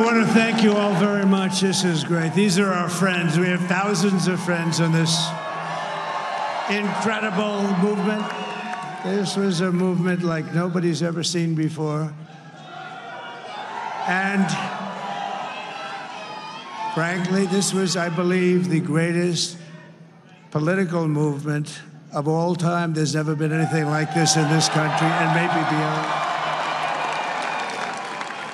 want to thank you all very much. This is great. These are our friends. We have thousands of friends on this incredible movement. This was a movement like nobody's ever seen before. And frankly, this was, I believe, the greatest political movement of all time. There's never been anything like this in this country, and maybe beyond.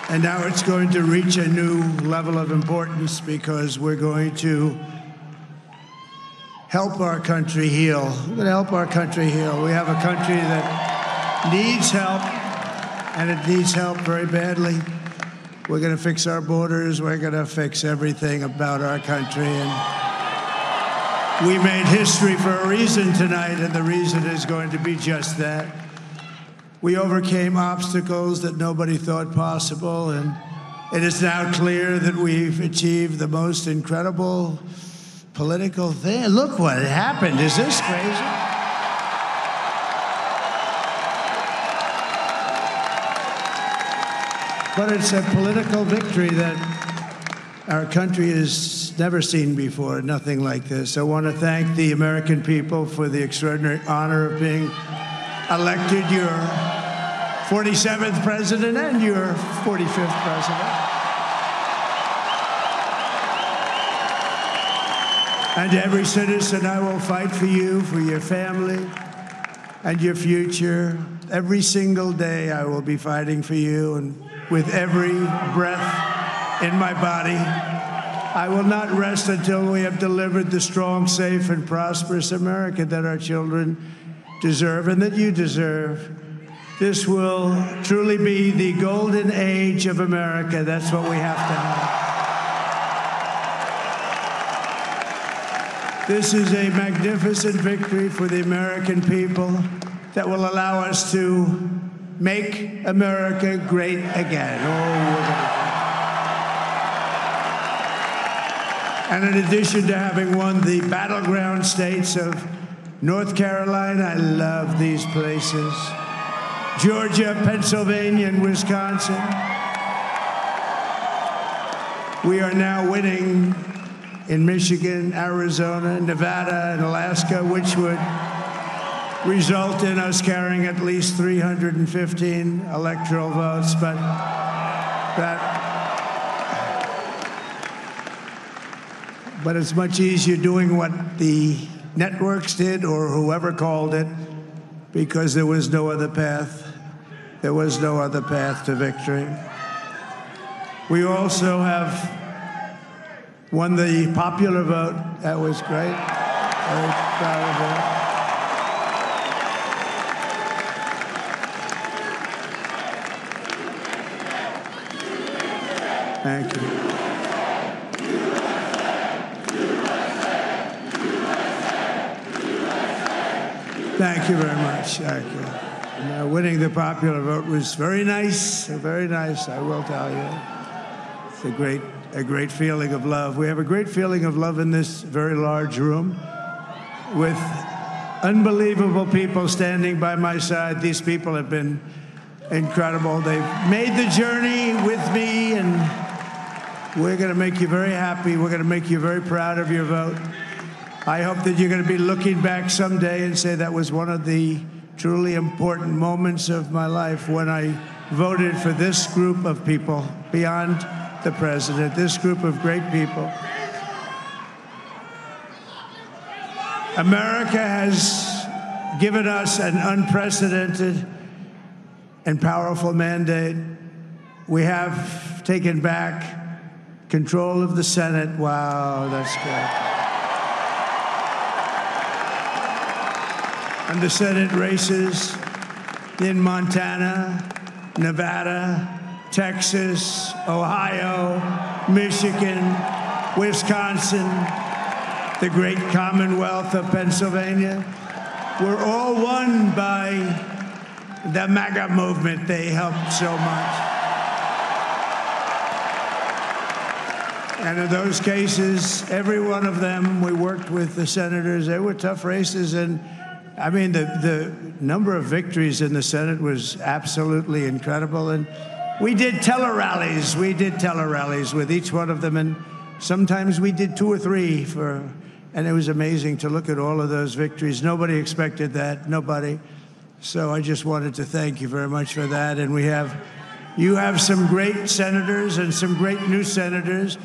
And now it's going to reach a new level of importance because we're going to help our country heal. We're going to help our country heal. We have a country that needs help, and it needs help very badly. We're going to fix our borders. We're going to fix everything about our country. And we made history for a reason tonight, and the reason is going to be just that. We overcame obstacles that nobody thought possible, and it is now clear that we've achieved the most incredible political thing. Look what happened. Is this crazy? But it's a political victory that our country has never seen before, nothing like this. I want to thank the American people for the extraordinary honor of being elected your 47th president and your 45th president. And every citizen, I will fight for you, for your family, and your future. Every single day, I will be fighting for you, and with every breath in my body, I will not rest until we have delivered the strong, safe, and prosperous America that our children deserve and that you deserve. This will truly be the golden age of America. That's what we have to have. This is a magnificent victory for the American people that will allow us to make America great again. And in addition to having won the battleground states of North Carolina, I love these places, Georgia, Pennsylvania, and Wisconsin. We are now winning in Michigan, Arizona, Nevada, and Alaska, which would result in us carrying at least 315 electoral votes. But it's much easier doing what the networks did or whoever called it, because there was no other path. There was no other path to victory. We also have won the popular vote. That was great. Very proud of that. Thank you. Thank you very much. Thank you. And, winning the popular vote was very nice, I will tell you. It's a great feeling of love. We have a great feeling of love in this very large room with unbelievable people standing by my side. These people have been incredible. They've made the journey with me, and we're going to make you very happy. We're going to make you very proud of your vote. I hope that you're going to be looking back someday and say that was one of the truly important moments of my life when I voted for this group of people beyond the president, this group of great people. America has given us an unprecedented and powerful mandate. We have taken back control of the Senate. Wow, that's good. And the Senate races in Montana, Nevada, Texas, Ohio, Michigan, Wisconsin, the great Commonwealth of Pennsylvania, were all won by the MAGA movement. They helped so much. And in those cases, every one of them, we worked with the senators. They were tough races, and I mean, the number of victories in the Senate was absolutely incredible. And We did tele-rallies. We did tele-rallies with each one of them, and sometimes we did 2 or 3 and it was amazing to look at all of those victories. Nobody expected that, nobody. So I just wanted to thank you very much for that. And you have some great senators and some great new senators.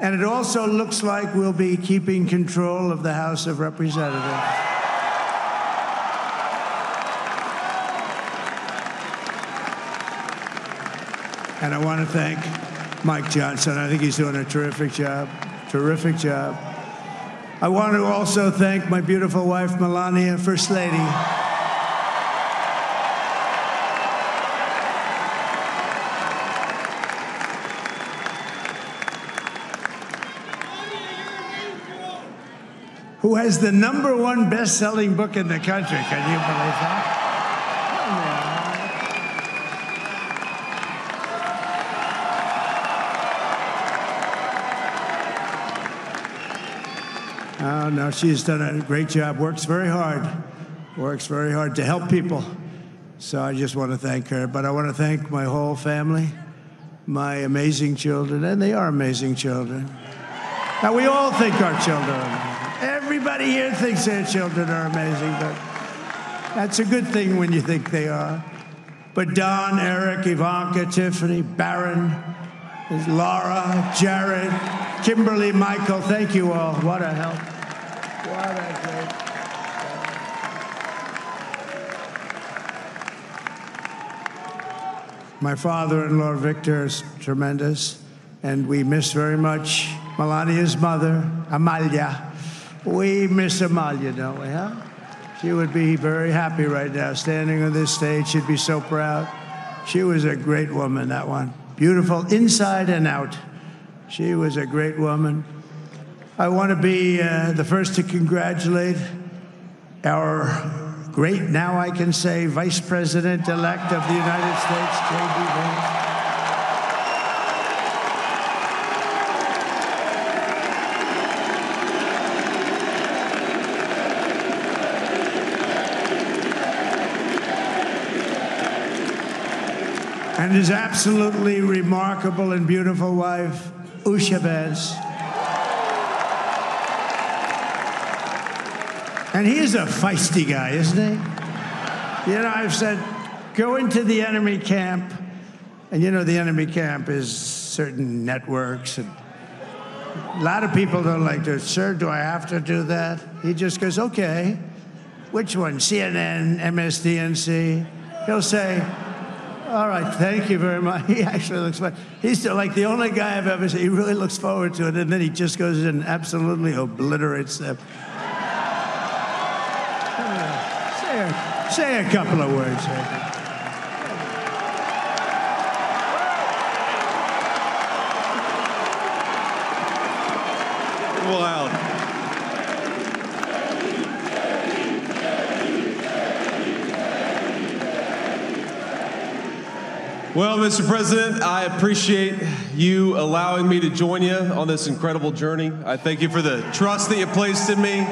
And it also looks like we'll be keeping control of the House of Representatives. And I want to thank Mike Johnson. I think he's doing a terrific job. Terrific job. I want to also thank my beautiful wife, Melania, First Lady. Who has the #1 best-selling book in the country. Can you believe that? Oh, no, she's done a great job, works very hard to help people. So I just want to thank her. But I want to thank my whole family, my amazing children, and they are amazing children. Now, we all think our children are amazing. Everybody here thinks their children are amazing, but that's a good thing when you think they are. But Don, Eric, Ivanka, Tiffany, Barron, Laura, Jared, Kimberly, Michael, thank you all. What a help. What a great help. My father-in-law, Victor, is tremendous, and we miss very much Melania's mother, Amalia. We miss Amalia, don't we, huh? She would be very happy right now, standing on this stage. She'd be so proud. She was a great woman, that one. Beautiful inside and out. She was a great woman. I want to be the first to congratulate our great, now I can say, Vice President-elect of the United States, J.D. Vance. And his absolutely remarkable and beautiful wife, Usha Vance. And he is a feisty guy, isn't he? You know, I've said, go into the enemy camp, and you know the enemy camp is certain networks, and a lot of people don't like to, sir, do I have to do that? He just goes, okay, which one, CNN, MSDNC? He'll say, all right, thank you very much. He actually looks fine. He's still like the only guy I've ever seen. He really looks forward to it, and then he just goes in and absolutely obliterates them. Say a couple of words. Wild. Well, Mr. President, I appreciate you allowing me to join you on this incredible journey. I thank you for the trust that you placed in me.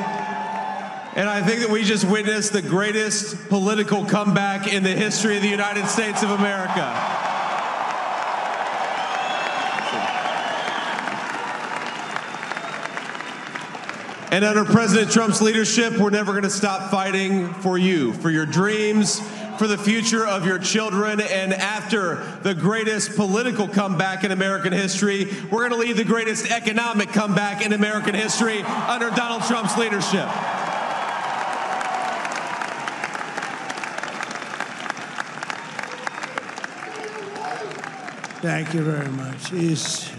And I think that we just witnessed the greatest political comeback in the history of the United States of America. And under President Trump's leadership, we're never going to stop fighting for you, for your dreams, for the future of your children. And after the greatest political comeback in American history, we're going to lead the greatest economic comeback in American history under Donald Trump's leadership. Thank you very much. He's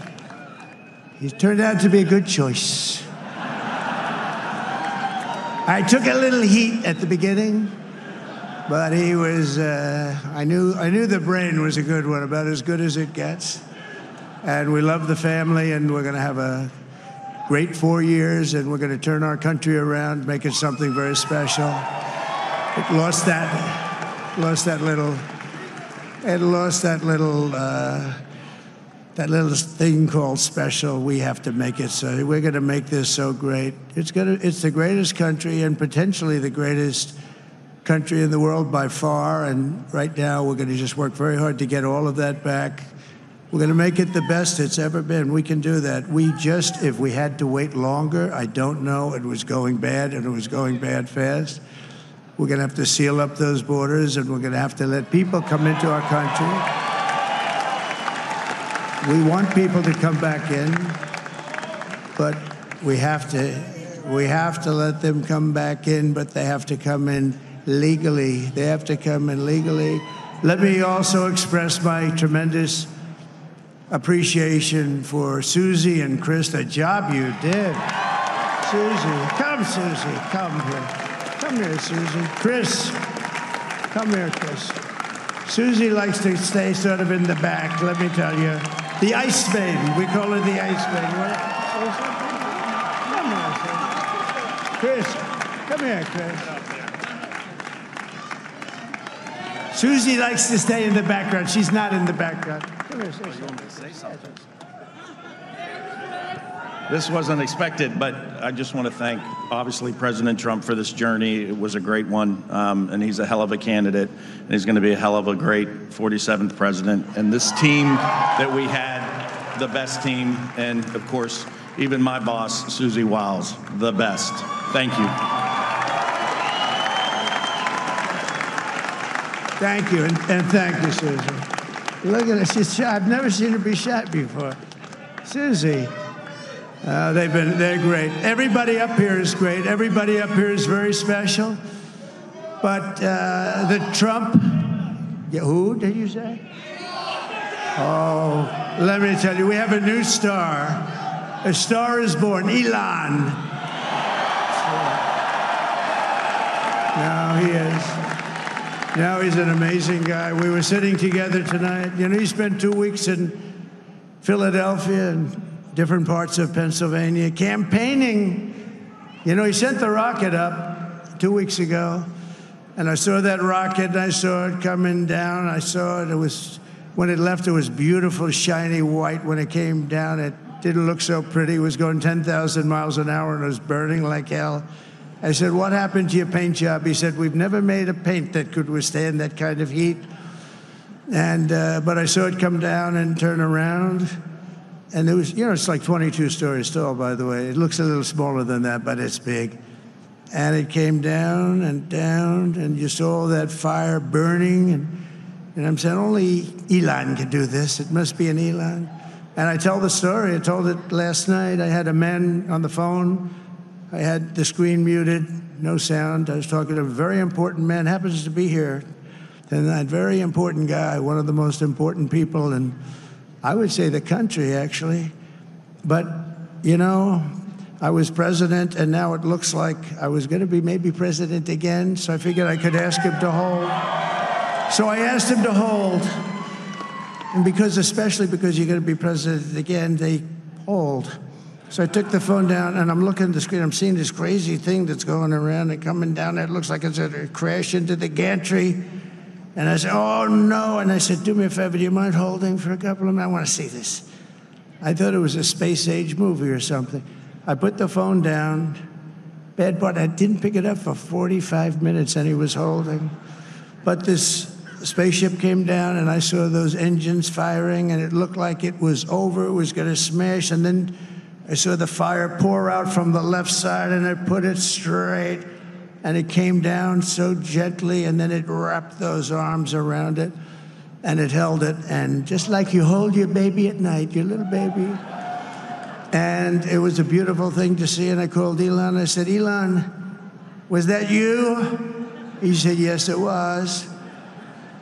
turned out to be a good choice. I took a little heat at the beginning, but he was, I knew the brain was a good one, about as good as it gets. And we love the family, and we're going to have a great 4 years, and we're going to turn our country around, make it something very special. It lost that little thing called special. We have to make it so. We're going to make this so great. It's the greatest country and potentially the greatest country in the world by far, and right now we're going to just work very hard to get all of that back. We're going to make it the best it's ever been. We can do that. If we had to wait longer, I don't know. It was going bad, and it was going bad fast. We're going to have to seal up those borders, and we're going to have to let people come into our country. We want people to come back in, but we have to let them come back in, but they have to come in legally. They have to come in legally. Let me also express my tremendous appreciation for Susie and Chris, the job you did. Susie, come here. Come here, Susie. Chris, come here, Chris. Susie likes to stay sort of in the back, let me tell you. The Ice Maiden, we call her the Ice Maiden. Come here, Chris. Come here, Chris. Susie likes to stay in the background. She's not in the background. Come here, say something. This wasn't expected, but I just want to thank, obviously, President Trump for this journey. It was a great one, and he's a hell of a candidate, and he's going to be a hell of a great 47th president. And this team that we had, the best team, and, of course, even my boss, Susie Wiles, the best. Thank you. Thank you, and thank you, Susie. Look at her, she's shy. I've never seen her be shy before. Susie. They're great. Everybody up here is great. Everybody up here is very special. But the Trump, who did you say? Oh, let me tell you, we have a new star. A star is born, Elon. Now he is. Now he's an amazing guy. We were sitting together tonight. You know, he spent 2 weeks in Philadelphia and different parts of Pennsylvania, campaigning. You know, he sent the rocket up 2 weeks ago, and I saw that rocket, and I saw it coming down. I saw it. It was, when it left, it was beautiful, shiny white. When it came down, it didn't look so pretty. It was going 10,000 miles an hour, and it was burning like hell. I said, what happened to your paint job? He said, we've never made a paint that could withstand that kind of heat. And but I saw it come down and turn around. And it was, you know, it's like 22 stories tall, by the way. It looks a little smaller than that, but it's big. And it came down, and you saw that fire burning. And I'm saying, only Elon can do this. It must be an Elon. And I tell the story. I told it last night. I had a man on the phone. I had the screen muted, no sound. I was talking to a very important man, happens to be here. And that very important guy, one of the most important people in, I would say, the country, actually. But, you know, I was president, and now it looks like I was going to be maybe president again, so I figured I could ask him to hold. So I asked him to hold. And especially because you're going to be president again, they hold. So I took the phone down, and I'm looking at the screen. I'm seeing this crazy thing that's going around and coming down. It looks like it's going to crash into the gantry. And I said, oh, no. And I said, do me a favor, do you mind holding for a couple of minutes? I want to see this. I thought it was a space-age movie or something. I put the phone down. Bad part, I didn't pick it up for 45 minutes, and he was holding. But this spaceship came down, and I saw those engines firing, and it looked like it was over. It was going to smash. And then I saw the fire pour out from the left side, and I put it straight. And it came down so gently, and then it wrapped those arms around it, and it held it. And just like you hold your baby at night, your little baby. And it was a beautiful thing to see. And I called Elon. I said, Elon, was that you? He said, yes, it was.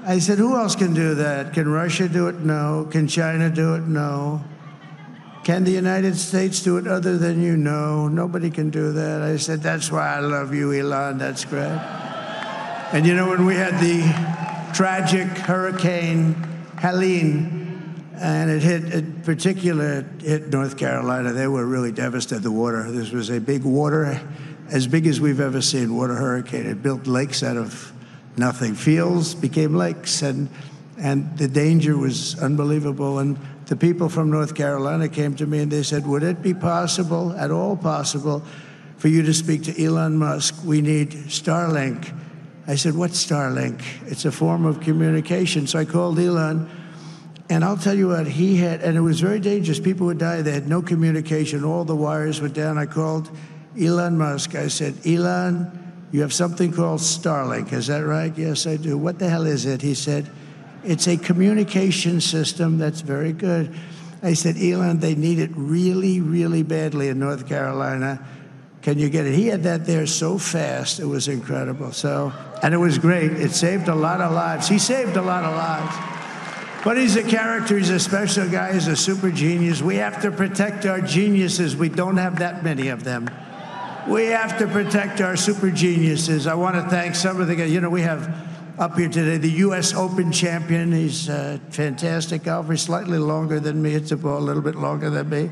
I said, who else can do that? Can Russia do it? No. Can China do it? No. Can the United States do it other than you? No, nobody can do that. I said, that's why I love you, Elon. That's great. And you know, when we had the tragic Hurricane Helene, and it hit North Carolina, they were really devastated, the water. This was a big water, as big as we've ever seen, water hurricane. It built lakes out of nothing. Fields became lakes, and the danger was unbelievable. And the people from North Carolina came to me and they said, would it be possible, at all possible, for you to speak to Elon Musk? We need Starlink. I said, what's Starlink? It's a form of communication. So I called Elon, and I'll tell you what, he had, and it was very dangerous. People would die. They had no communication. All the wires were down. I called Elon Musk. I said, Elon, you have something called Starlink. Is that right? Yes, I do. What the hell is it? He said, it's a communication system that's very good. I said, Elon, they need it really, really badly in North Carolina. Can you get it? He had that there so fast. It was incredible. So, and it was great. It saved a lot of lives. He saved a lot of lives. But he's a character. He's a special guy. He's a super genius. We have to protect our geniuses. We don't have that many of them. We have to protect our super geniuses. I want to thank some of the guys. You know, we have up here today the U.S. Open champion. He's a fantastic golfer. He's slightly longer than me. Hits the ball a little bit longer than me.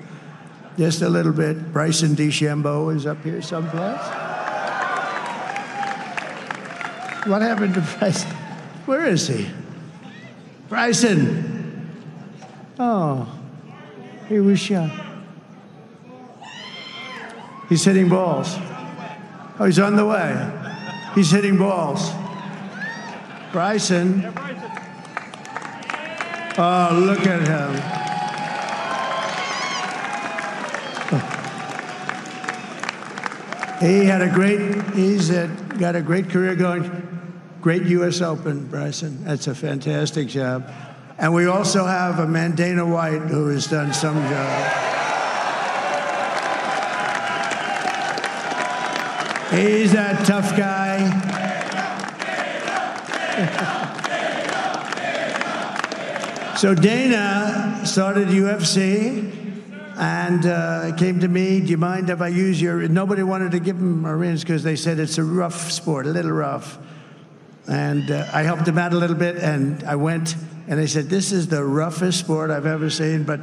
Just a little bit. Bryson DeChambeau is up here someplace. What happened to Bryson? Where is he? Bryson. Oh, he was shot. He's hitting balls. Oh, he's on the way. He's hitting balls. Bryson. Oh, look at him. He's got a great career going. Great U.S. Open, Bryson. That's a fantastic job. And we also have a man, Dana White, who has done some job. He's a tough guy. So Dana started UFC and came to me, do you mind if I use your, nobody wanted to give him Marines because they said it's a rough sport, a little rough. And I helped him out a little bit, and I went, and they said, this is the roughest sport I've ever seen, but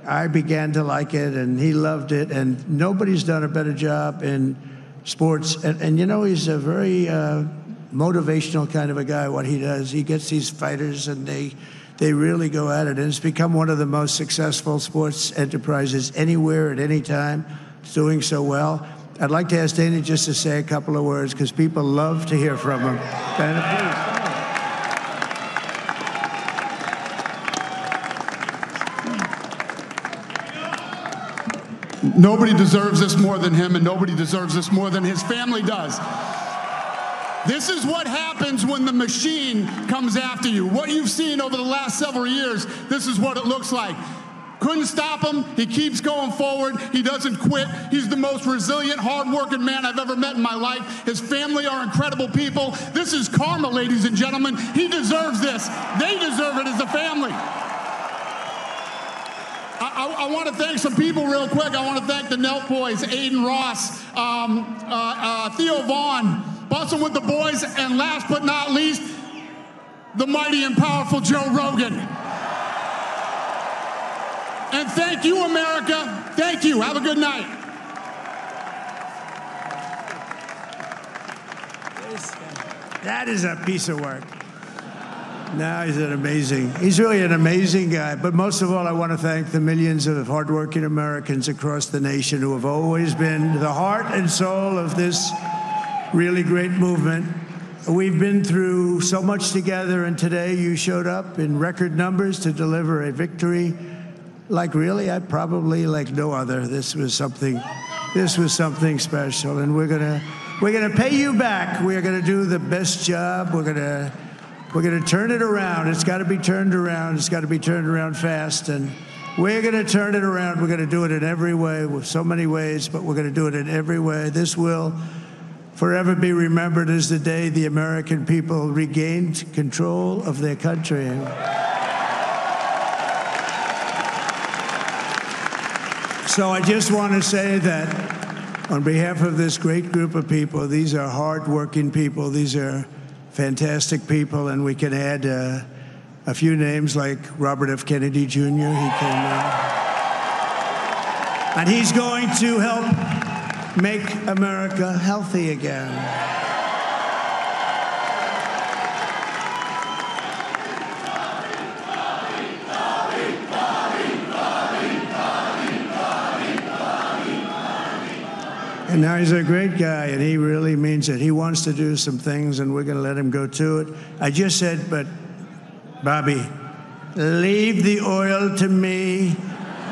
I began to like it, and he loved it, and nobody's done a better job in sports. And you know, he's a very motivational kind of a guy, what he does. He gets these fighters, and they really go at it, and it's become one of the most successful sports enterprises anywhere at any time. It's doing so well. I'd like to ask Dana just to say a couple of words, because people love to hear from him. Dana, please. Nobody deserves this more than him, and nobody deserves this more than his family does. This is what happens when the machine comes after you. What you've seen over the last several years, this is what it looks like. Couldn't stop him. He keeps going forward. He doesn't quit. He's the most resilient, hard-working man I've ever met in my life. His family are incredible people. This is karma, ladies and gentlemen. He deserves this. They deserve it as a family. I want to thank some people real quick. I want to thank the Nelk boys, Aiden Ross, Theo Vaughn, Bustin' with the Boys, and last but not least, the mighty and powerful Joe Rogan. And thank you, America. Thank you. Have a good night. That is a piece of work. No, he's really an amazing guy. But most of all, I want to thank the millions of hardworking Americans across the nation who have always been the heart and soul of this really great movement. We've been through so much together, and today you showed up in record numbers to deliver a victory like probably like no other. This was something special, and we're gonna pay you back. We're gonna do the best job. We're gonna turn it around. It's got to be turned around. It's got to be turned around fast, and we're gonna turn it around. We're gonna do it in every way, with so many ways, but we're gonna do it in every way. This will forever be remembered as the day the American people regained control of their country. So I just want to say that on behalf of this great group of people, these are hard-working people, these are fantastic people, and we can add a few names like Robert F. Kennedy Jr. He came in. And he's going to help make America healthy again. And now he's a great guy, and he really means it. He wants to do some things, and we're going to let him go to it. I just said, but Bobby, leave the oil to me.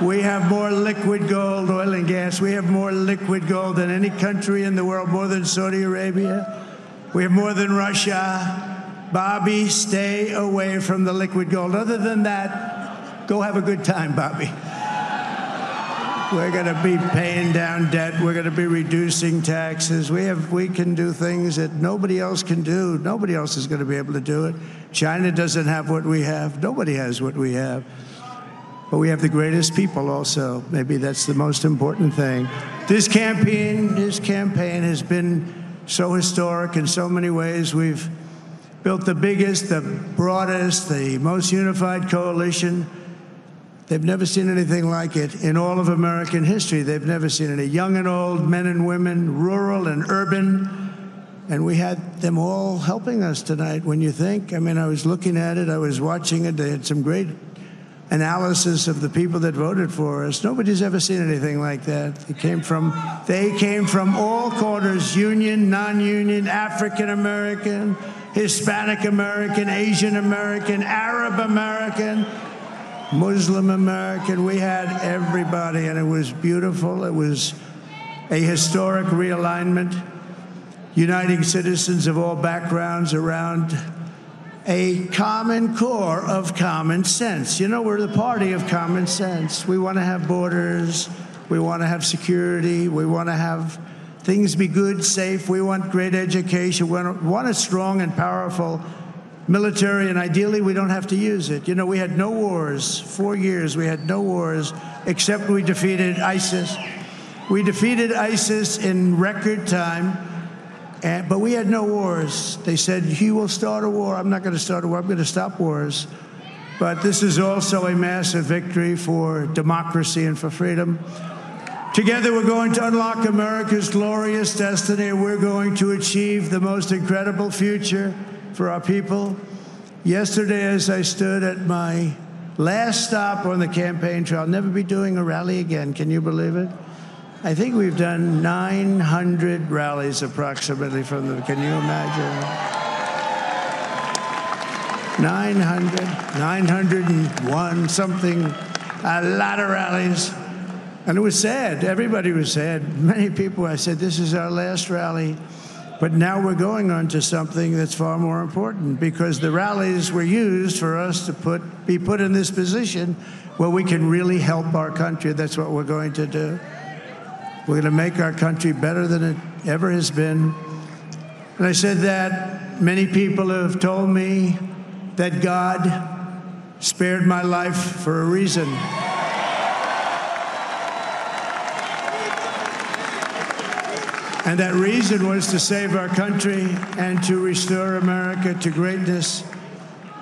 We have more liquid gold, oil and gas. We have more liquid gold than any country in the world, more than Saudi Arabia. We have more than Russia. Bobby, stay away from the liquid gold. Other than that, go have a good time, Bobby. We're going to be paying down debt. We're going to be reducing taxes. We can do things that nobody else can do. Nobody else is going to be able to do it. China doesn't have what we have. Nobody has what we have. But we have the greatest people also. Maybe that's the most important thing. This campaign has been so historic in so many ways. We've built the biggest, the broadest, the most unified coalition. They've never seen anything like it in all of American history. They've never seen it. Young and old, men and women, rural and urban. And we had them all helping us tonight. When you think, I mean, I was looking at it, I was watching it. They had some great analysis of the people that voted for us. Nobody's ever seen anything like that. They came from all corners, union, non-union, African American, Hispanic American, Asian American, Arab American, Muslim American. We had everybody, and it was beautiful. It was a historic realignment, uniting citizens of all backgrounds around a common core of common sense. You know, we're the party of common sense. We want to have borders. We want to have security. We want to have things be good, safe. We want great education. We want a strong and powerful military, and ideally, we don't have to use it. You know, we had no wars. 4 years, we had no wars, except we defeated ISIS. We defeated ISIS in record time. But we had no wars. They said, he will start a war. I'm not going to start a war. I'm going to stop wars. But this is also a massive victory for democracy and for freedom. Together, we're going to unlock America's glorious destiny. We're going to achieve the most incredible future for our people. Yesterday, as I stood at my last stop on the campaign trail, I'll never be doing a rally again. Can you believe it? I think we've done 900 rallies approximately from them. Can you imagine? 901, something, a lot of rallies. And it was sad. Everybody was sad. Many people, I said, this is our last rally. But now we're going on to something that's far more important, because the rallies were used for us to be put in this position where we can really help our country. That's what we're going to do. We're going to make our country better than it ever has been. And I said that many people have told me that God spared my life for a reason. And that reason was to save our country and to restore America to greatness.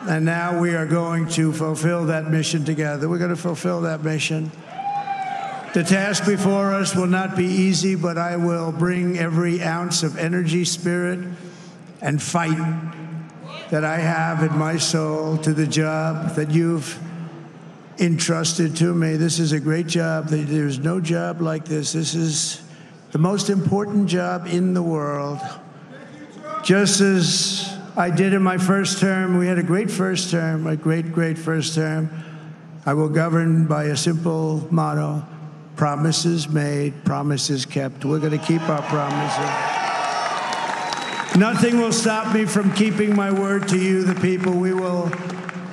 And now we are going to fulfill that mission together. We're going to fulfill that mission. The task before us will not be easy, but I will bring every ounce of energy, spirit, and fight that I have in my soul to the job that you've entrusted to me. This is a great job. There's no job like this. This is the most important job in the world. Just as I did in my first term, we had a great first term, a great, great first term. I will govern by a simple motto: promises made, promises kept. We're going to keep our promises. Nothing will stop me from keeping my word to you, the people. We will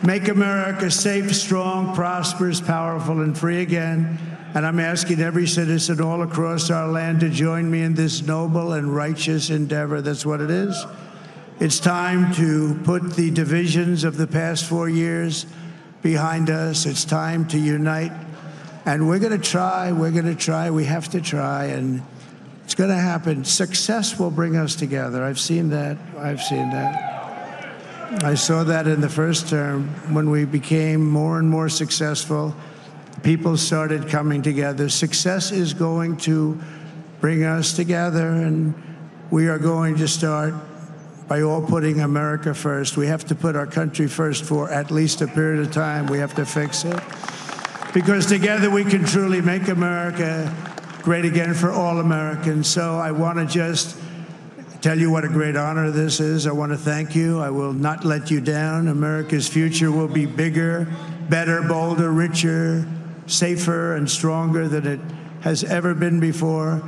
make America safe, strong, prosperous, powerful, and free again. And I'm asking every citizen all across our land to join me in this noble and righteous endeavor. That's what it is. It's time to put the divisions of the past 4 years behind us. It's time to unite. And we're going to try, we have to try, and it's going to happen. Success will bring us together. I've seen that. I saw that in the first term when we became more and more successful. People started coming together. Success is going to bring us together, and we are going to start by all putting America first. We have to put our country first for at least a period of time. We have to fix it. Because together we can truly make America great again for all Americans. So I want to just tell you what a great honor this is. I want to thank you. I will not let you down. America's future will be bigger, better, bolder, richer, safer, and stronger than it has ever been before.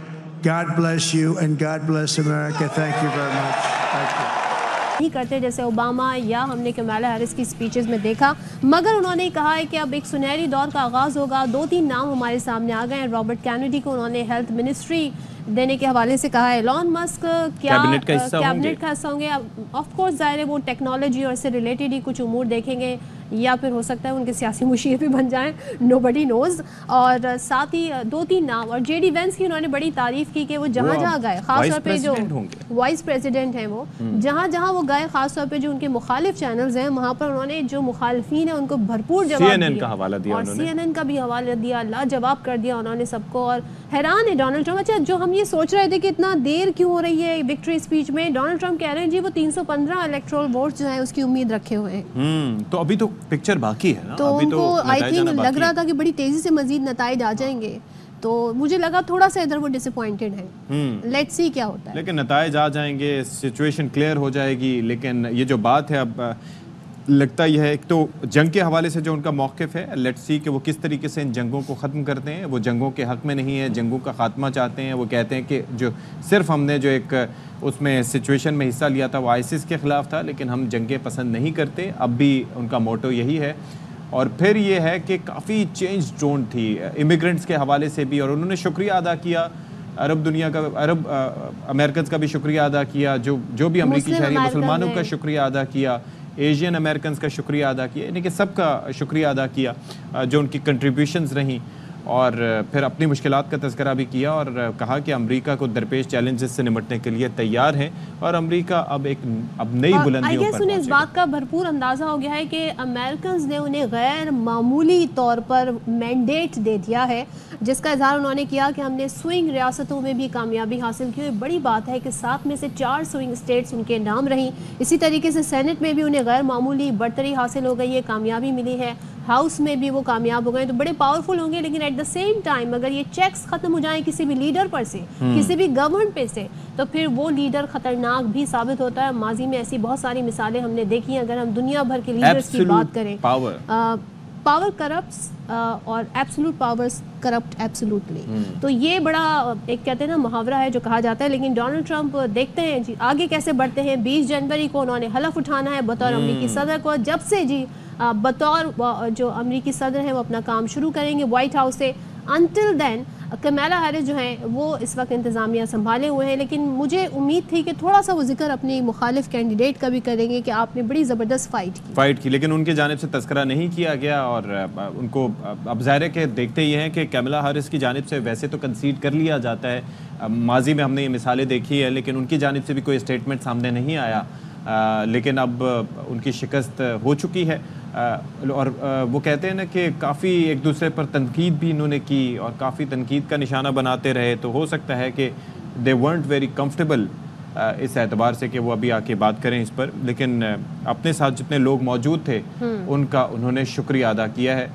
God bless you and God bless America. Thank you very much. Thank you. नहीं करते जैसे Obama या हमने कमला Harris की speeches में देखा, मगर उन्होंने कहा है कि अब एक सुनहरी दौर का आगाज़ होगा। 2-3 नाम हमारे सामने आ गए हैं। रॉबर्ट कैनेडी को उन्होंने हेल्थ मिनिस्ट्री देने के हवाले से कहा है। एलॉन मस्क क्या कैबिनेट का हिस्सा होंगे? ऑफ कोर्स जाहिर है वो टेक्नोलॉजी और इससे रिलेटेड ही कुछ उमूर देखेंगे, या फिर हो सकता है उनके सियासी मुशीर भी बन जाएं, नोबडी नोज। और साथ ही 2-3 नाम, और जेडी वेंस की उन्होंने बड़ी तारीफ की कि वो जहाँ गए, खासतौर पे जो वाइस प्रेसिडेंट हैं, वो जहाँ वो गए, खासतौर पे जो उनके मुखालिफ चैनल्स हैं वहाँ पर उन्होंने जो मुखालिफिन है उनको भरपूर जवाब दिया, और CNN का भी हवाला दिया, लाजवाब कर दिया उन्होंने सबको। और हैरान है डोनाल्ड ट्रम्प। अच्छा, जो हम ये सोच रहे थे कि इतना देर क्यों हो रही है विक्ट्री स्पीच में, डोनाल्ड ट्रम्प कह रहे हैं जी वो 315 इलेक्टोरल वोट्स जो है उसकी उम्मीद रखे हुए हैं। तो अभी तो पिक्चर बाकी है ना, तो अभी उनको आई थिंक लग रहा था कि बड़ी तेजी से मजीद नताइज आ जाएंगे, तो मुझे लगा थोड़ा सा इधर वो डिसअपॉइंटेड है। लेट्स सी क्या होता है। लेकिन नताइज आ जाएंगे, सिचुएशन क्लियर हो जाएगी। लेकिन ये जो बात है, अब लगता यह है, एक तो जंग के हवाले से जो उनका मौक़िफ़ है, लेट्स सी कि वो किस तरीके से इन जंगों को ख़त्म करते हैं। वो जंगों के हक़ में नहीं है, जंगों का ख़ात्मा चाहते हैं। वो कहते हैं कि जो सिर्फ हमने जो एक उसमें सिचुएशन में हिस्सा लिया था वो आईसिस के ख़िलाफ़ था, लेकिन हम जंगें पसंद नहीं करते। अब भी उनका मोटो यही है। और फिर ये है कि काफ़ी चेंज टोन थी इमिग्रेंट्स के हवाले से भी, और उन्होंने शुक्रिया अदा किया अरब दुनिया का, अरब अमेरिकन का भी शुक्रिया अदा किया, जो भी अमरीकी शहरी मुसलमानों का शुक्रिया अदा किया, एशियन अमेरिकन का शुक्रिया अदा किया, यानी कि सबका शुक्रिया अदा किया जो उनकी कंट्रीब्यूशंस रहीं। और फिर अपनी मुश्किलात का तज़किरा भी किया और कहा कि अमेरिका को दरपेश चैलेंजेस से निपटने के लिए तैयार है, और अमेरिका अब नई बुलंदियों पर उन्हें इस बात का भरपूर अंदाज़ा हो गया है कि अमेरिकन ने उन्हें गैर मामूली तौर पर मैंडेट दे दिया है, जिसका इजहार उन्होंने किया कि हमने स्विंग रियासतों में भी कामयाबी हासिल की। बड़ी बात है कि 7 में से 4 स्विंग स्टेट्स उनके नाम रहीं। इसी तरीके से सेनेट में भी उन्हें गैर मामूली बढ़तरी हासिल हो गई है, कामयाबी मिली है। हाउस में भी वो कामयाब हो गए, तो बड़े पावरफुल होंगे। लेकिन एट द सेम टाइम अगर ये चेक्स खत्म हो जाएं किसी भी लीडर पर से, किसी भी गवर्नमेंट पे से, तो फिर वो लीडर खतरनाक भी साबित होता है। माजी में ऐसी बहुत सारी मिसालें हमने देखी हैं। अगर हम दुनिया भर के लीडर्स की बात करें, पावर करप्ट्स और एब्सोल्यूट पावर्स करप्ट एब्सोल्यूटली। तो ये बड़ा एक कहते हैं ना मुहावरा है जो कहा जाता है। लेकिन डोनाल्ड ट्रंप देखते हैं जी आगे कैसे बढ़ते हैं। 20 जनवरी को उन्होंने हलफ उठाना है बतौर अमरीकी सदर को। जब से जी बतौर जो अमरीकी सदर हैं वो अपना काम शुरू करेंगे वाइट हाउस से, अनटिल देन कमला हैरिस जो हैं वो इस वक्त इंतज़ामिया संभाले हुए हैं। लेकिन मुझे उम्मीद थी कि थोड़ा सा वो जिक्र अपनी मुखालिफ कैंडिडेट का भी करेंगे कि आपने बड़ी ज़बरदस्त फ़ाइट की, लेकिन उनकी जानिब से तस्करा नहीं किया गया। और उनको अब ज़ाहिर है कि देखते ये हैं कि कमला हैरिस की जानिब से वैसे तो कंसीड कर लिया जाता है, माजी में हमने ये मिसालें देखी है, लेकिन उनकी जानिब से भी कोई स्टेटमेंट सामने नहीं आया। लेकिन अब उनकी शिकस्त हो चुकी है। और वो कहते हैं ना कि काफ़ी एक दूसरे पर तनकीद भी इन्होंने की और काफ़ी तनकीद का निशाना बनाते रहे, तो हो सकता है कि दे वर्ंट वेरी कंफर्टेबल इस एतबार से कि वो अभी आके बात करें इस पर। लेकिन अपने साथ जितने लोग मौजूद थे उनका उन्होंने शुक्रिया अदा किया है।